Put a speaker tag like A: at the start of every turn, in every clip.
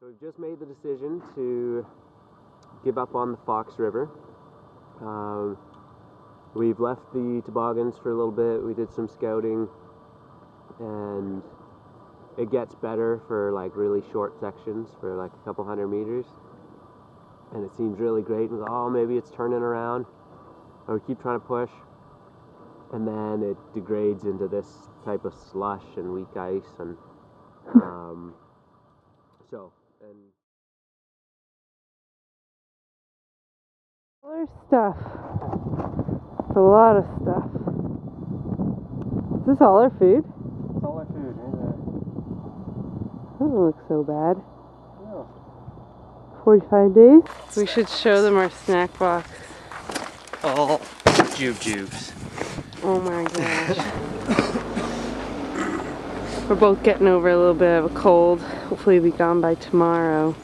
A: So we've just made the decision to give up on the Fox River. We've left the toboggans for a little bit. We did some scouting, and it gets better for like really short sections for like a couple 100 meters, and it seems really great. And oh, maybe it's turning around, and we keep trying to push, and then it degrades into this type of slush and weak ice, and
B: Other stuff. It's a lot of stuff. Is this all our food?
A: It's all our food, right there.
B: Doesn't look so bad.
A: No.
B: 45 days. We should show them our snack box.
A: All jubes.
B: Oh my gosh. We're both getting over a little bit of a cold. Hopefully it'll be gone by tomorrow.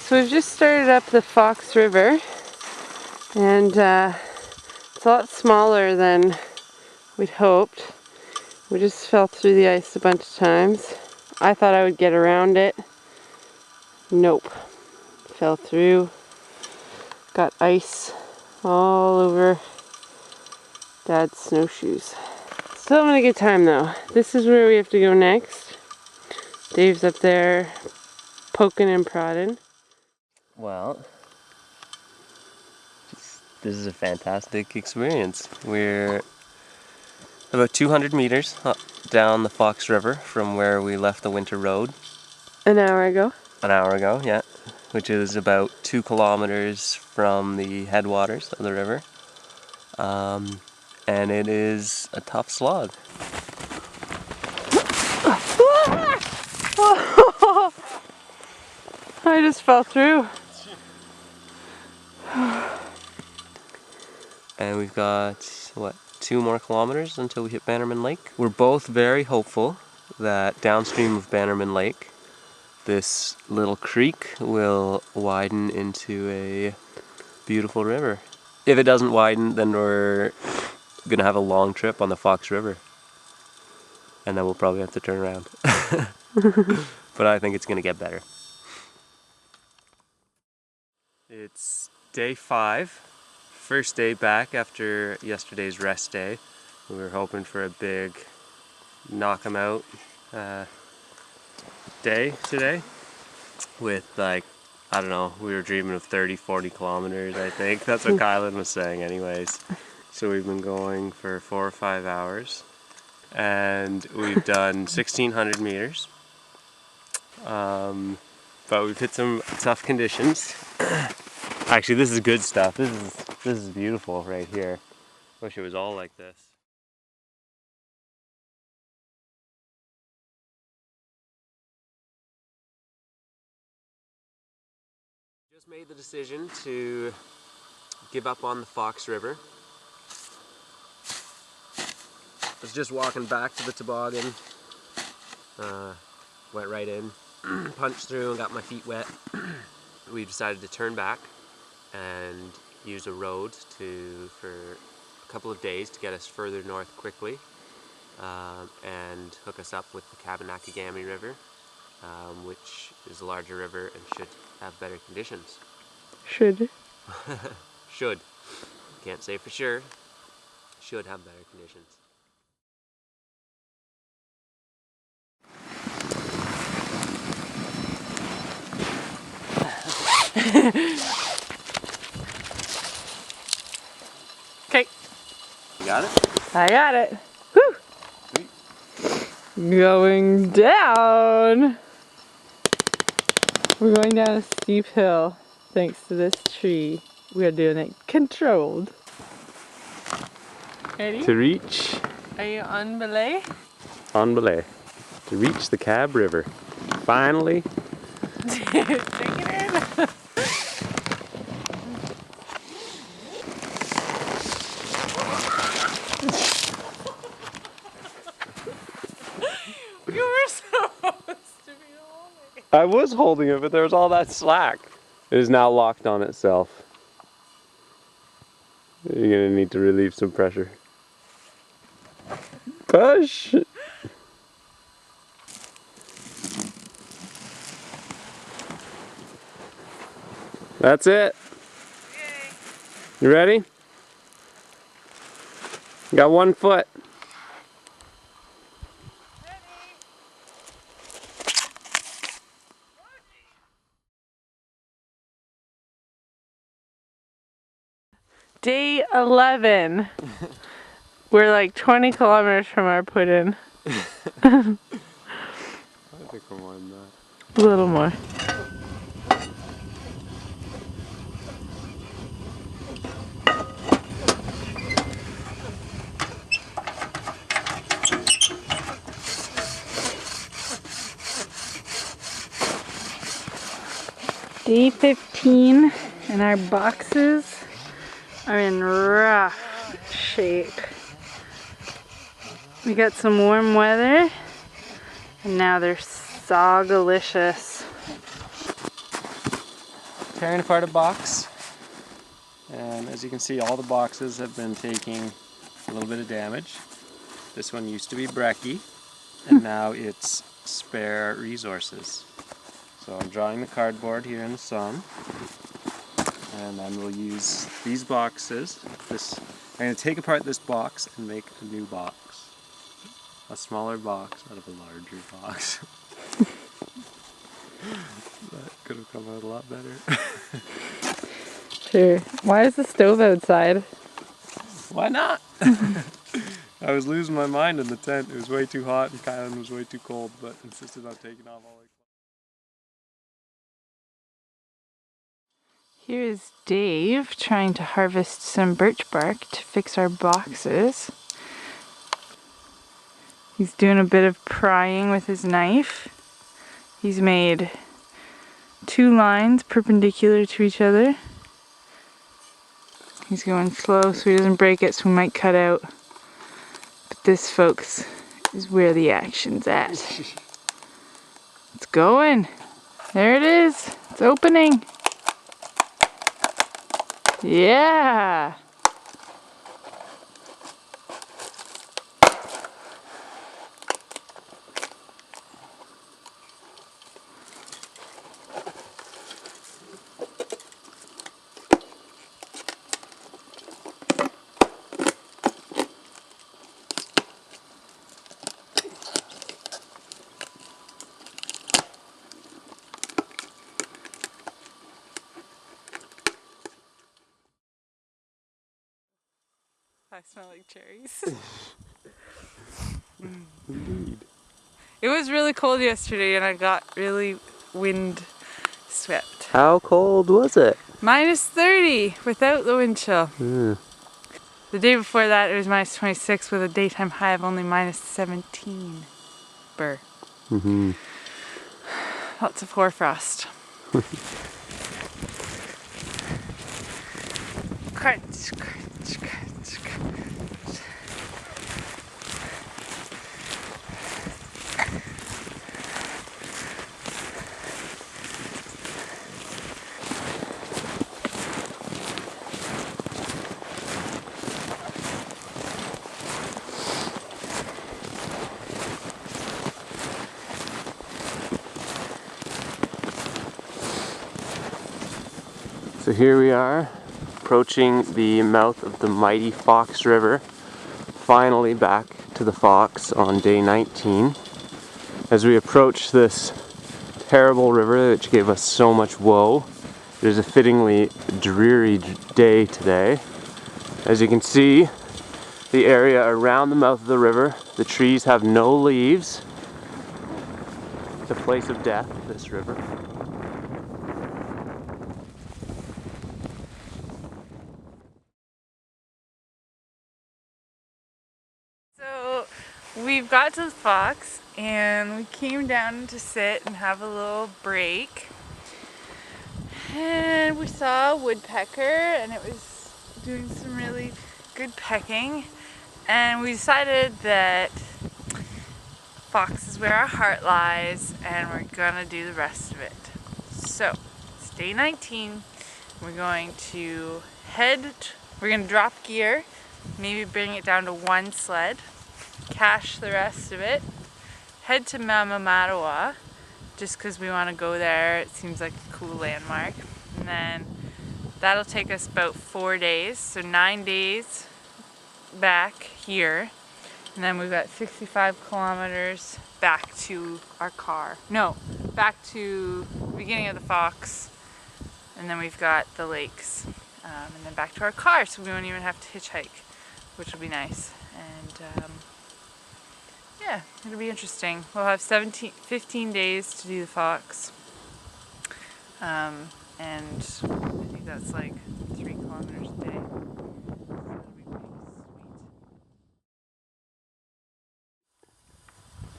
B: So we've just started up the Fox River, and it's a lot smaller than we'd hoped. We just fell through the ice a bunch of times. I thought I would get around it. Nope. Fell through. Got ice all over Dad's snowshoes. Still having a good time though. This is where we have to go next. Dave's up there poking and prodding.
A: Well, this is a fantastic experience. We're about 200 meters down the Fox River from where we left the winter road.
B: An hour ago?
A: An hour ago, yeah. Which is about 2 kilometers from the headwaters of the river. And it is a tough slog.
B: I just fell through.
A: And we've got, what, 2 more kilometers until we hit Bannerman Lake. We're both very hopeful that downstream of Bannerman Lake, this little creek will widen into a beautiful river. If it doesn't widen, then we're gonna have a long trip on the Fox River. And then we'll probably have to turn around. But I think it's gonna get better. It's day 5. First day back after yesterday's rest day. We were hoping for a big knock 'em out day today with, like, I don't know, we were dreaming of 30-40 kilometers, I think. That's what Kylan was saying anyways. So we've been going for 4 or 5 hours, and we've done 1,600 meters. But we've hit some tough conditions. Actually, this is good stuff. This is beautiful right here. Wish it was all like this. Just made the decision to give up on the Fox River. I was just walking back to the toboggan. Went right in, punched through and got my feet wet. We decided to turn back and use a road for a couple of days to get us further north quickly, and hook us up with the Kabanakagami River, which is a larger river and should have better conditions.
B: Should.
A: Should. Can't say for sure. Should have better conditions.
B: Okay.
A: You got it?
B: I got it. Woo! Sweet. Going down. We're going down a steep hill thanks to this tree. We are doing it controlled. Ready?
A: To reach.
B: Are you on belay?
A: On belay. To reach the Cab River. Finally.
B: Take it in. You were supposed to be holding it.
A: I was holding it, but there was all that slack. It is now locked on itself. You're gonna need to relieve some pressure. Push! That's it.
B: Okay.
A: You ready? You got 1 foot.
B: Day 11. We're like 20 kilometers from our put-in.
A: I think we're more than that.
B: A little more. Day 15 and our boxes are in rough shape. We got some warm weather and now they're so-delicious.
A: Tearing apart a box, and as you can see, all the boxes have been taking a little bit of damage. This one used to be brekkie, and now it's spare resources. So I'm drying the cardboard here in the sun, and then we'll use these boxes. I'm going to take apart this box and make a new box. A smaller box out of a larger box. That could have come out a lot better.
B: Sure. Why is the stove outside?
A: Why not? I was losing my mind in the tent. It was way too hot and Kylan was way too cold, but insisted on taking off all the...
B: Here's Dave trying to harvest some birch bark to fix our boxes. He's doing a bit of prying with his knife. He's made 2 lines perpendicular to each other. He's going slow so he doesn't break it, so we might cut out. But this, folks, is where the action's at. It's going. There it is. It's opening. Yeah. I smell like cherries.
A: Indeed.
B: It was really cold yesterday and I got really wind swept.
A: How cold was it?
B: -30 without the wind chill.
A: Mm.
B: The day before that it was -26 with a daytime high of only -17. Brr.
A: Mm-hmm.
B: Lots of hoarfrost. Crunch, crunch, crunch, crunch.
A: So here we are, approaching the mouth of the mighty Fox River, finally back to the Fox on day 19. As we approach this terrible river which gave us so much woe, it is a fittingly dreary day today. As you can see, the area around the mouth of the river, the trees have no leaves. It's a place of death, this river.
B: So we've got to the Fox and we came down to sit and have a little break. And we saw a woodpecker and it was doing some really good pecking. And we decided that Fox is where our heart lies and we're gonna do the rest of it. So it's day 19. We're We're gonna drop gear, maybe bring it down to one sled, cache the rest of it, head to Mamamatawa, just because we want to go there. It seems like a cool landmark. And then that'll take us about 4 days, so 9 days back here. And then we've got 65 kilometers back to our car. No, back to the beginning of the Fox. And then we've got the lakes. And then back to our car, so we won't even have to hitchhike, which will be nice. And yeah, it'll be interesting. We'll have 15 days to do the Fox. And I think that's like 3 kilometers a day. So it'll be pretty sweet.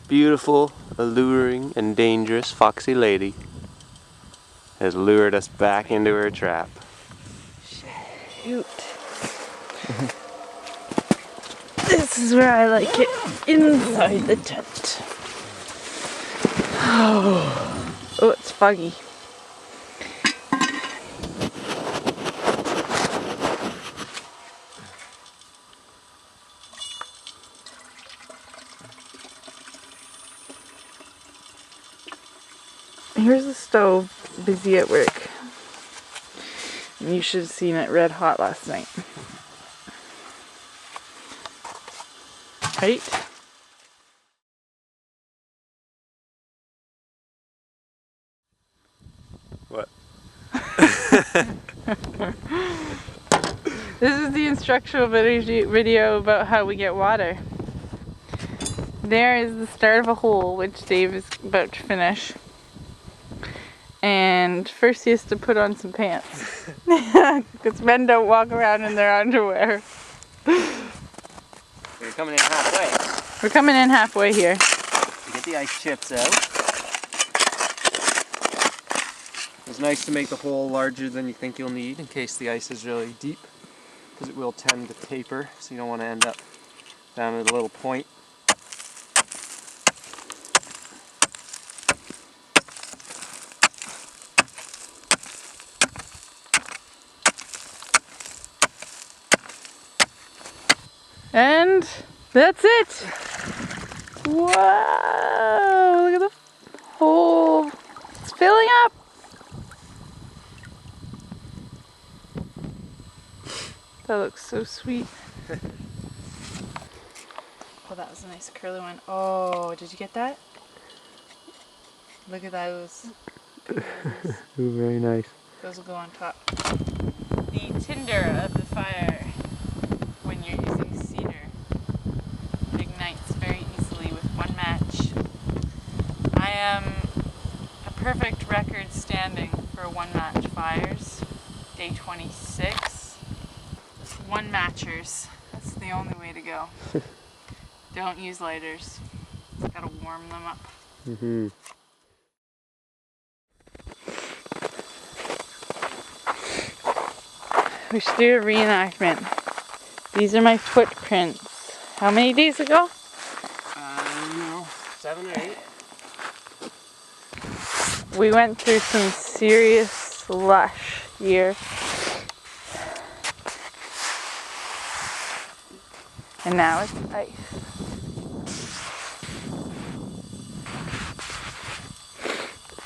A: Beautiful, alluring, and dangerous foxy lady has lured us back into her trap.
B: Shoot. This is where I like it, inside the tent. Oh, it's foggy. Here's the stove, busy at work. And you should have seen it red hot last night. Right?
A: What?
B: This is the instructional video about how we get water. There is the start of a hole, which Dave is about to finish. And first he has to put on some pants. Because men don't walk around in their underwear.
A: We're coming in halfway.
B: We're coming in halfway here.
A: To get the ice chips out. It's nice to make the hole larger than you think you'll need in case the ice is really deep, because it will tend to taper, so you don't want to end up down at a little point.
B: And that's it. Whoa, look at the hole. It's filling up. That looks so sweet. Oh, that was a nice curly one. Oh, did you get that? Look at those.
A: Ooh, very nice.
B: Those will go on top. The tinder of the fire, when you're using cedar, it ignites very easily with one match. I am a perfect record standing for one match fires. Day 26. One matchers. That's the only way to go. Don't use lighters. Gotta warm them up.
A: Mm-hmm.
B: We should do a reenactment. These are my footprints. How many days ago?
A: I don't know, 7 or 8.
B: We went through some serious slush here. And now it's ice.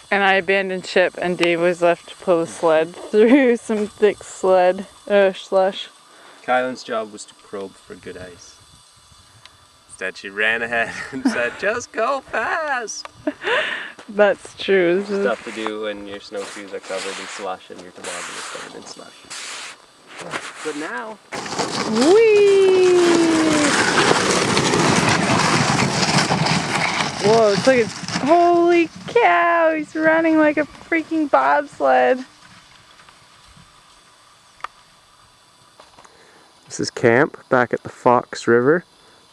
B: And I abandoned ship and Dave was left to pull the sled through some thick slush.
A: Kylan's job was to probe for good ice. Instead she ran ahead and said, just go fast!
B: That's true.
A: Stuff to do when your snowshoes are covered in slush and your toboggan is covered in slush. But now...
B: Whee! Whoa, it's like a... Holy cow! He's running like a freaking bobsled.
A: This is camp back at the Fox River.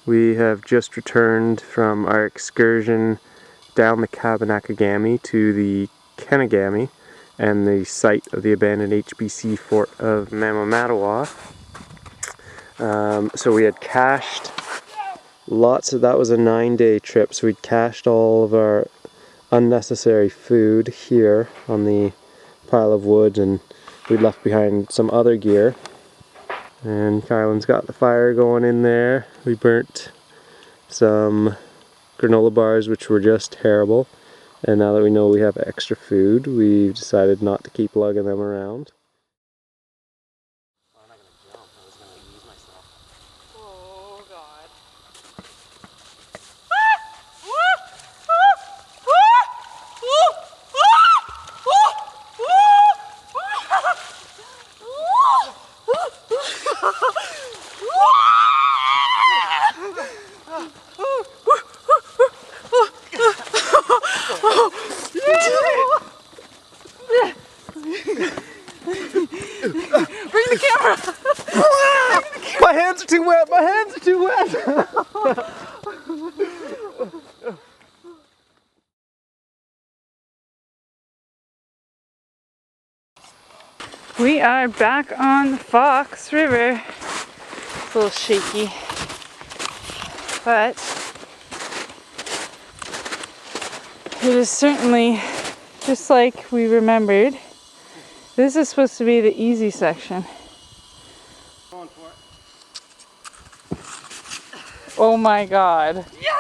A: We have just returned from our excursion down the Kabanakagami to the Kenagami and the site of the abandoned HBC fort of Mamamatawa. So we had cached lots of, that was a 9-day trip, so we'd cached all of our unnecessary food here on the pile of wood, and we'd left behind some other gear. And Kylan's got the fire going in there. We burnt some granola bars which were just terrible. And now that we know we have extra food, we've decided not to keep lugging them around. I'm not gonna jump, I was gonna use myself.
B: Oh God. Bring the camera!
A: My hands are too wet! My hands are too wet!
B: We are back on the Fox River. It's a little shaky, but it is certainly just like we remembered. This is supposed to be the easy section.
A: Going for it.
B: Oh my God.
A: Yeah!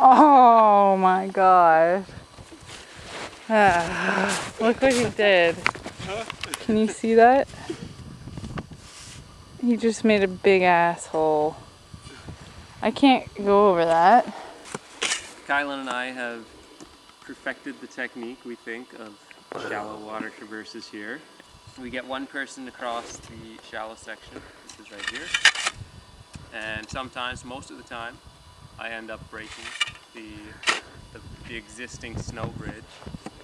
B: Oh my God. Look what he did. Can you see that? He just made a big asshole. I can't go over that.
A: Kylan and I have perfected the technique, we think, of shallow water traverses here. We get one person across the shallow section, which is right here. And sometimes, most of the time, I end up breaking the existing snow bridge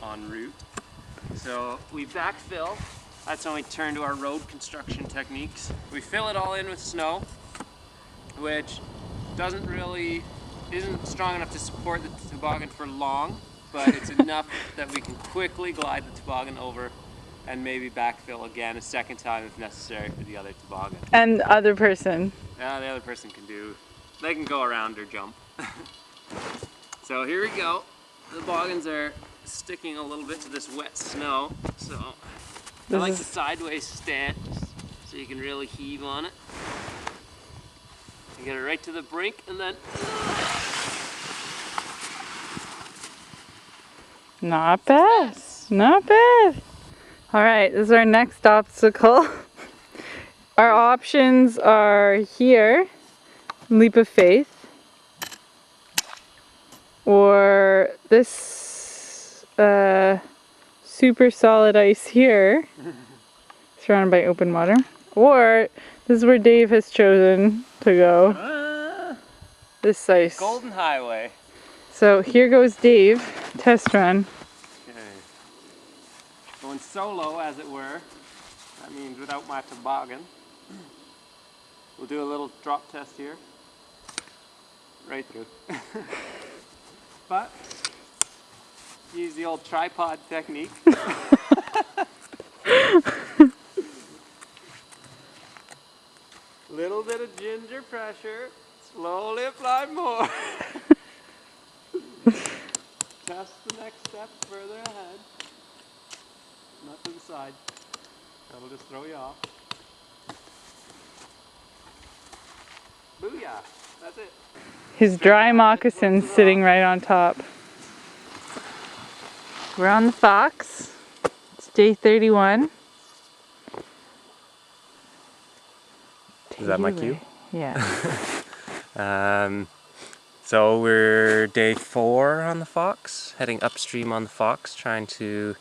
A: en route. So we backfill. That's when we turn to our road construction techniques. We fill it all in with snow, which isn't strong enough to support the toboggan for long, but it's enough that we can quickly glide the toboggan over and maybe backfill again a second time if necessary for the other toboggan.
B: And the other person.
A: Yeah, the other person they can go around or jump. So here we go. The toboggans are sticking a little bit to this wet snow, so I like the sideways stance so you can really heave on it. You get it right to the brink and then...
B: Not bad. Not bad. Alright, this is our next obstacle. Our options are here, leap of faith, or this super solid ice here, surrounded by open water, or this is where Dave has chosen to go, this ice.
A: Golden Highway.
B: So here goes Dave, test run.
A: Okay. Going solo, as it were. That means without my toboggan. We'll do a little drop test here. Right through. But use the old tripod technique. Little bit of ginger pressure, slowly apply more. Test the next step further ahead. Not to the side. That'll just throw you off. Booyah! That's it.
B: His dry moccasins sitting right on top. We're on the Fox. It's day 31.
A: Is that my cue?
B: Yeah.
A: So we're day 4 on the Fox, heading upstream on the Fox, trying to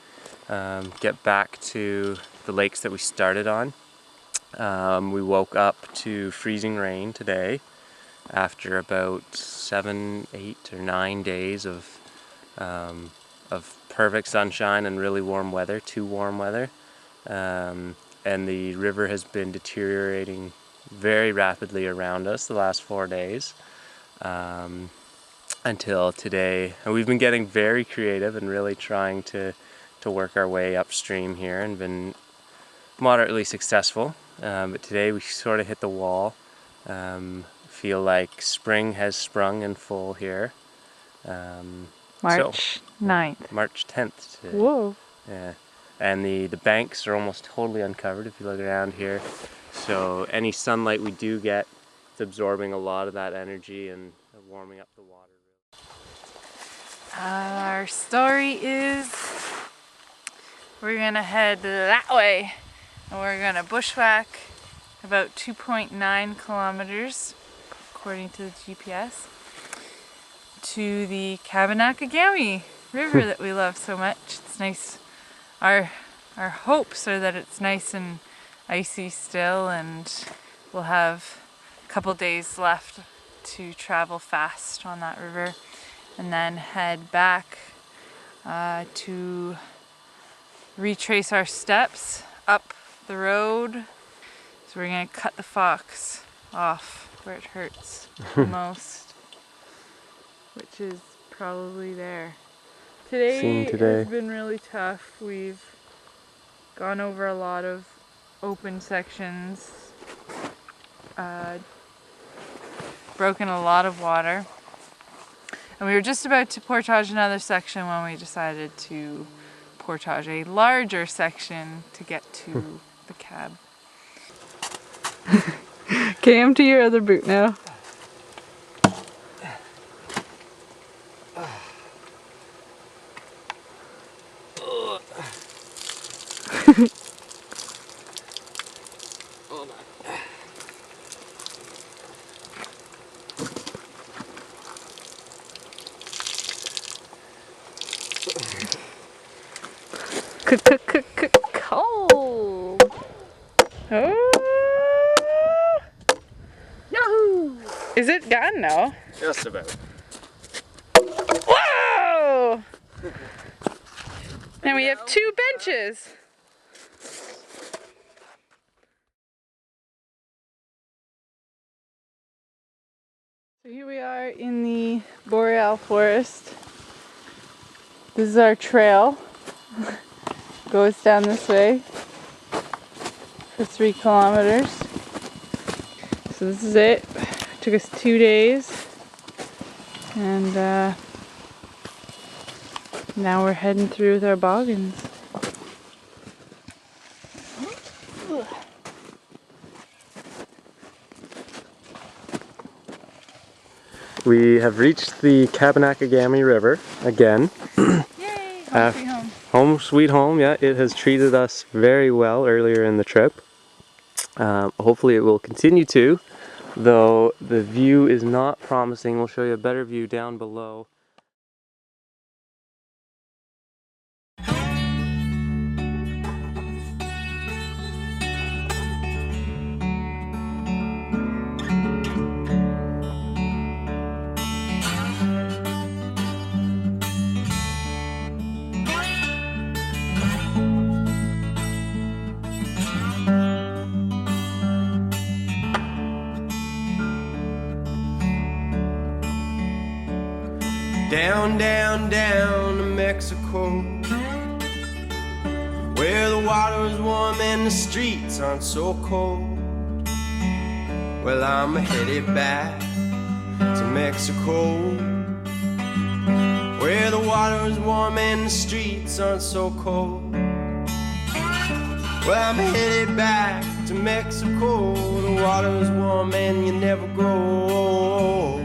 A: get back to the lakes that we started on. We woke up to freezing rain today after about 7, 8, or 9 days of perfect sunshine and really warm weather, too warm weather. And the river has been deteriorating very rapidly around us the last 4 days. Until today. And we've been getting very creative and really trying to work our way upstream here and been moderately successful. But today we sort of hit the wall. Feel like spring has sprung in full here.
B: March 9th.
A: March 10th today.
B: Whoa.
A: Yeah. And the banks are almost totally uncovered if you look around here. So any sunlight we do get, it's absorbing a lot of that energy and warming up the water.
C: Our story is we're gonna head that way and we're gonna bushwhack about 2.9 kilometers according to the GPS to the Kabanakagami River that we love so much. It's nice. Our hopes are that it's nice and icy still, and we'll have a couple days left to travel fast on that river and then head back to retrace our steps up the road. So we're gonna cut the fox off where it hurts the most, which is probably there. Today has been really tough. We've gone over a lot of open sections, broken a lot of water, and we were just about to portage another section when we decided to portage a larger section to get to the cab.
B: Okay, empty your other boot now. Cold. Oh. Yahoo! Is it gone now?
A: Just about.
B: Whoa! And we have 2 benches. So here we are in the boreal forest. This is our trail. Goes down this way for 3 kilometers. So this is it. Took us 2 days, and now we're heading through with our boggins.
A: We have reached the Kabanakagami River again.
C: Yay! Home sweet home.
A: Home sweet home, yeah. It has treated us very well earlier in the trip. Hopefully it will continue to, though the view is not promising. We'll show you a better view down below.
D: Down, down, down to Mexico, where the water is warm and the streets aren't so cold. Well, I'm headed back to Mexico, where the water is warm and the streets aren't so cold. Well, I'm headed back to Mexico, the water is warm and you never grow.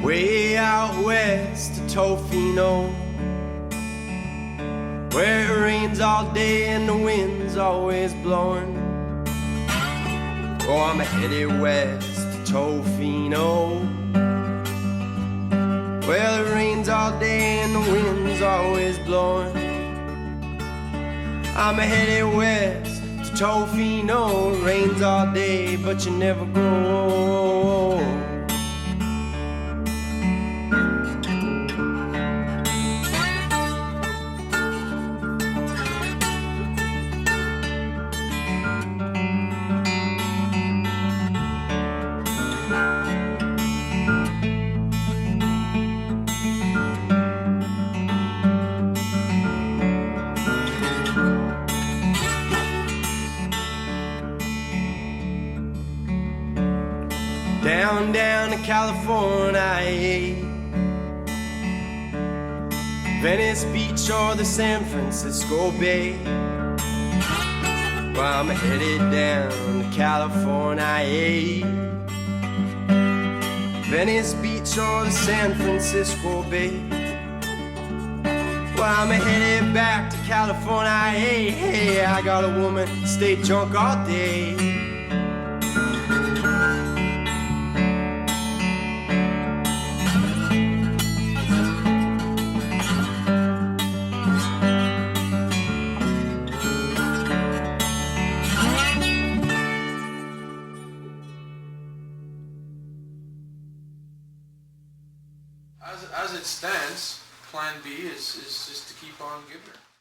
D: Way out west to Tofino, where it rains all day and the wind's always blowing. Oh, I'm headed west to Tofino, where it rains all day and the wind's always blowing. I'm headed west to Tofino, it rains all day but you never grow. down, down to California. Venice Beach or the San Francisco Bay. Well, I'm headed down to California. Venice Beach or the San Francisco Bay. Well, I'm headed back to California. Hey, hey, I got a woman, stay drunk all day.
E: As it stands, plan B is just to keep on giving her.